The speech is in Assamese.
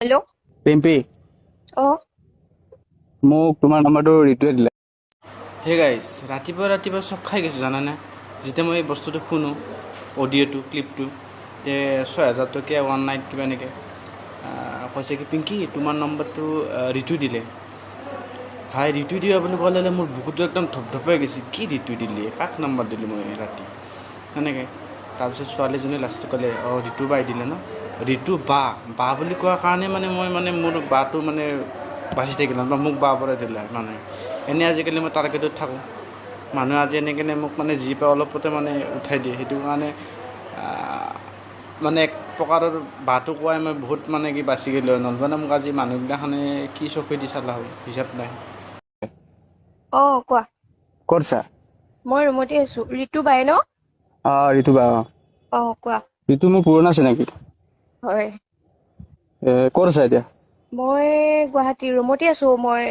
হেল্ল' পিম্পি অ' মোক তোমাৰ নম্বৰটো ৰিতুৱে দিলে। হে গাইজ ৰাতিপুৱা চব খাই গৈছোঁ জানানে। যেতিয়া মই এই বস্তুটো শুনো অডিঅ'টো ক্লিপটো তে 6,000 টকীয়া ওৱান নাইট কিবা এনেকৈ কৈছে কি পিংকি তোমাৰ নম্বৰটো ৰিতু দিলে। ভাই ৰিতু দিয়া বুলি ক'লে মোৰ বুকুটো একদম ধপধপাই গৈছে। কি ৰিতু দিলে, কাক নম্বৰ দিলোঁ মই ৰাতি সেনেকৈ। তাৰপিছত ছোৱালীজনী লাষ্টত ক'লে অঁ ৰিতু বাই দিলে ন। ৰিতু বা বুলি কোৱাৰ কাৰণে মই মোৰ বাটো বাচি থাকিলে বা মোক বা পৰাই দিলে মানুহে। এনেই আজিকালি মই টাৰ্গেটত থাকোঁ। মানুহে আজি এনেকৈ মোক যি পায় অলপতে উঠাই দিয়ে। সেইটো কাৰণে এক প্ৰকাৰৰ বাটো কোৱাই মই বহুত কি বাচি গ'লোঁ। নহ'লে মোক আজি মানুহগিলাখনে কি চকু দি চালা হয়, হিচাপ নাই। কোৱা। ক'ত আছা? মই ৰুমতে আছো। ৰিতু বাই ন? ৰিতু বা। কোৱা। ৰিতু মোৰ পুৰণা চিনাকি। হয়। ক'ত আছা এতিয়া? মই গুৱাহাটী ৰুমতে আছো। মই